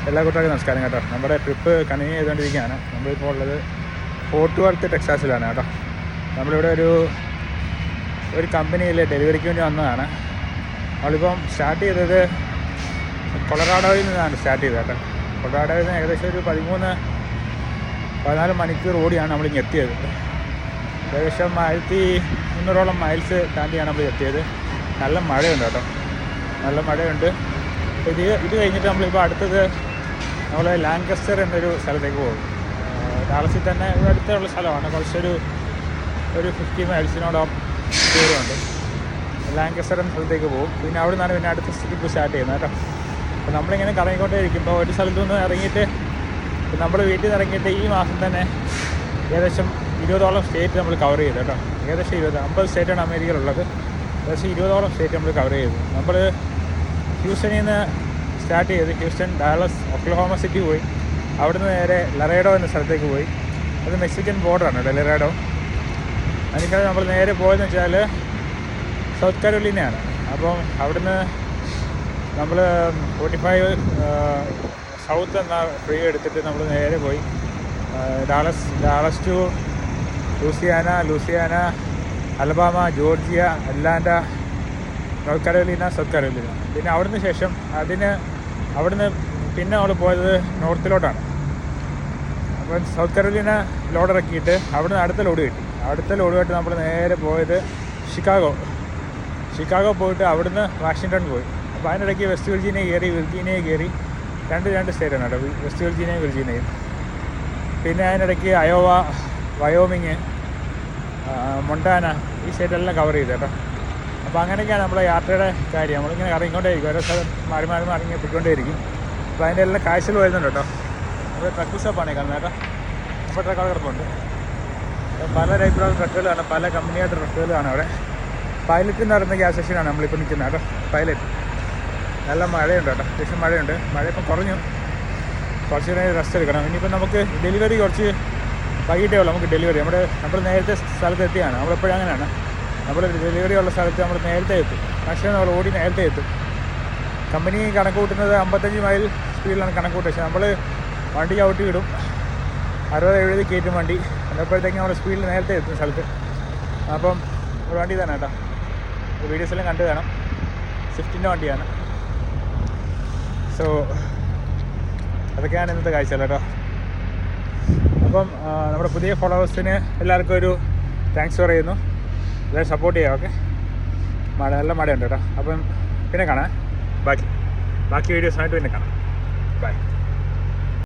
എല്ലാ കൂട്ടുകാർക്കും നമസ്കാരം കേട്ടോ. നമ്മുടെ ട്രിപ്പ് കണ്ടിന്യൂ ചെയ്തുകൊണ്ടിരിക്കുകയാണ്. നമ്മളിപ്പോൾ ഉള്ളത് ഫോർട്ട് വർത്ത് ടെക്സാസിലാണ് കേട്ടോ. നമ്മളിവിടെ ഒരു കമ്പനിയിൽ ഡെലിവറിക്ക് വേണ്ടി വന്നതാണ്. നമ്മളിപ്പം സ്റ്റാർട്ട് ചെയ്തത് കൊളറാഡോയിൽ നിന്നാണ് സ്റ്റാർട്ട് ചെയ്തത് കേട്ടോ. കൊളറാഡോയിൽ നിന്ന് ഏകദേശം ഒരു 13-14 മണിക്കൂർ ഓടിയാണ് നമ്മളിങ്ങ് എത്തിയത്. ഏകദേശം 1300ഓളം മൈൽസ് താണ്ടിയാണ് നമ്മൾ എത്തിയത്. നല്ല മഴയുണ്ട് കേട്ടോ, നല്ല മഴയുണ്ട്. ഇത് കഴിഞ്ഞിട്ട് നമ്മളിപ്പോൾ അടുത്തത് നമ്മൾ ലാങ്കസ്റ്റർ എന്നൊരു സ്ഥലത്തേക്ക് പോകും. ഡാളസിൽ തന്നെ ഇവിടെ അടുത്തുള്ള സ്ഥലമാണ്. കുറച്ചൊരു 50 മൈൽസിനോടൊപ്പം ദൂരമുണ്ട്. ലാങ്കസ്റ്റർ എന്ന സ്ഥലത്തേക്ക് പോകും. പിന്നെ അവിടെ നിന്നാണ് പിന്നെ അടുത്ത ട്രിപ്പ് സ്റ്റാർട്ട് ചെയ്യുന്നത് കേട്ടോ. അപ്പോൾ നമ്മളിങ്ങനെ കറങ്ങിക്കൊണ്ടേ ഇരിക്കുമ്പോൾ ഒരു സ്ഥലത്തു നിന്ന് ഇറങ്ങിയിട്ട് നമ്മൾ വീട്ടിൽ നിന്ന് ഇറങ്ങിയിട്ട് ഈ മാസം തന്നെ ഏകദേശം 20ഓളം സ്റ്റേറ്റ് നമ്മൾ കവർ ചെയ്തു കേട്ടോ. ഏകദേശം 50 സ്റ്റേറ്റാണ് അമേരിക്കയിലുള്ളത്. ഏകദേശം 20ഓളം സ്റ്റേറ്റ് നമ്മൾ കവർ ചെയ്തു. നമ്മൾ ഹ്യൂസ്റ്റണിൽ നിന്ന് സ്റ്റാർട്ട് ചെയ്ത് ഹ്യൂസ്റ്റൺ, ഡാലസ്, ഒക്ലഹോമ സിറ്റി പോയി. അവിടുന്ന് നേരെ ലറേഡോ എന്ന സ്ഥലത്തേക്ക് പോയി. അത് മെക്സിക്കൻ ബോർഡറാണ് കേട്ടോ ലറേഡോ. അതിനേക്കാൾ നമ്മൾ നേരെ പോയതെന്ന് വെച്ചാൽ സൗത്ത് കരോലിനയാണ്. അപ്പം അവിടുന്ന് നമ്മൾ 45 സൗത്ത് എന്ന ഫ്രീ എടുത്തിട്ട് നമ്മൾ നേരെ പോയി Dallas to Louisiana, Alabama, Georgia, Atlanta, North Carolina, South Carolina. പിന്നെ അവിടുന്ന് ശേഷം അവിടുന്ന് പിന്നെ നമ്മൾ പോയത് നോർത്തിലോട്ടാണ്. അപ്പോൾ സൗത്ത് കരോലിന ലോഡ് ഇറക്കിയിട്ട് അവിടുന്ന് അടുത്ത ലോഡ് കിട്ടി. അടുത്ത ലോഡുമായിട്ട് നമ്മൾ നേരെ പോയത് ഷിക്കാഗോ പോയിട്ട് അവിടുന്ന് വാഷിങ്ടൺ പോയി. അപ്പോൾ അതിനിടയ്ക്ക് വെസ്റ്റ് വിർജീനിയ കയറി രണ്ട് സ്റ്റേറ്റാണ് കേട്ടോ, വെസ്റ്റ് വിർജീനിയയും. പിന്നെ അതിനിടയ്ക്ക് അയോവ, വയോമിങ്, മൊണ്ടാന, ഈ സ്റ്റേറ്റെല്ലാം കവർ ചെയ്തു കേട്ടോ. അപ്പോൾ അങ്ങനെയൊക്കെയാണ് നമ്മളെ യാത്രയുടെ കാര്യം. നമ്മളിങ്ങനെ ഇറങ്ങിക്കൊണ്ടേയിരിക്കും, ഓരോ സ്ഥലം മാറി ഇങ്ങനെ പോയിക്കൊണ്ടേയിരിക്കും. അപ്പോൾ അതിൻ്റെ എല്ലാം കാഴ്ചകൾ വരുന്നുണ്ട് കേട്ടോ. നമ്മൾ ട്രക്ക് ഷോപ്പാണ് കാണുന്നത് കേട്ടോ. അപ്പോൾ ട്രക്കുകൾ കിടപ്പുണ്ട്. പല ടൈപ്പിലുള്ള ട്രക്കുകളാണ്, പല കമ്പനിയായിട്ട് ട്രക്കുകളാണ് അവിടെ. പൈലറ്റ് എന്ന് പറയുന്ന ഗ്യാസ് സ്റ്റേഷനാണ് നമ്മളിപ്പോൾ നിൽക്കുന്നത് കേട്ടോ. പൈലറ്റ്. നല്ല മഴയുണ്ട് കേട്ടോ, അത്യാവശ്യം മഴയുണ്ട്. മഴ ഇപ്പം കുറഞ്ഞു, കുറച്ച് നേരം റെസ്റ്റ് എടുക്കണം. ഇനിയിപ്പോൾ നമുക്ക് ഡെലിവറി കുറച്ച് വൈകിട്ടേ ഉള്ളൂ. നമുക്ക് ഡെലിവറി നമ്മൾ നേരത്തെ സ്ഥലത്ത് എത്തിയാണ്. നമ്മളെപ്പോഴും അങ്ങനെയാണ്, നമ്മൾ ഡെലിവറി ഉള്ള സ്ഥലത്ത് നമ്മൾ നേരത്തെ എത്തും. മാക്സിമം നമ്മൾ ഓടി നേരത്തെ എത്തും. കമ്പനി കണക്ക് കൂട്ടുന്നത് 55 മൈൽ സ്പീഡിലാണ് കണക്ക് കൂട്ടുക. പക്ഷേ നമ്മൾ വണ്ടി ചവിട്ടി വിടും, 60-70 കയറ്റും വണ്ടി. അപ്പോഴത്തേക്കും നമ്മൾ സ്പീഡിൽ നേരത്തെ എത്തും സ്ഥലത്ത്. അപ്പം ഒരു വണ്ടി തന്നെ കേട്ടോ, വീഡിയോസെല്ലാം കണ്ടു വേണം. സ്വിഫ്റ്റിൻ്റെ വണ്ടിയാണ്. സോ അതൊക്കെയാണ് ഇന്നത്തെ കാഴ്ച കേട്ടോ. അപ്പം നമ്മുടെ പുതിയ ഫോളോവേഴ്സിന് എല്ലാവർക്കും ഒരു താങ്ക്സ് പറയുന്നു. എല്ലാവരും സപ്പോർട്ട് ചെയ്യാം. ഓക്കെ, നല്ല മഴയുണ്ട് കേട്ടോ. അപ്പം പിന്നെ കാണാം, ബാക്കി വീഡിയോസായിട്ട് പിന്നെ കാണാം.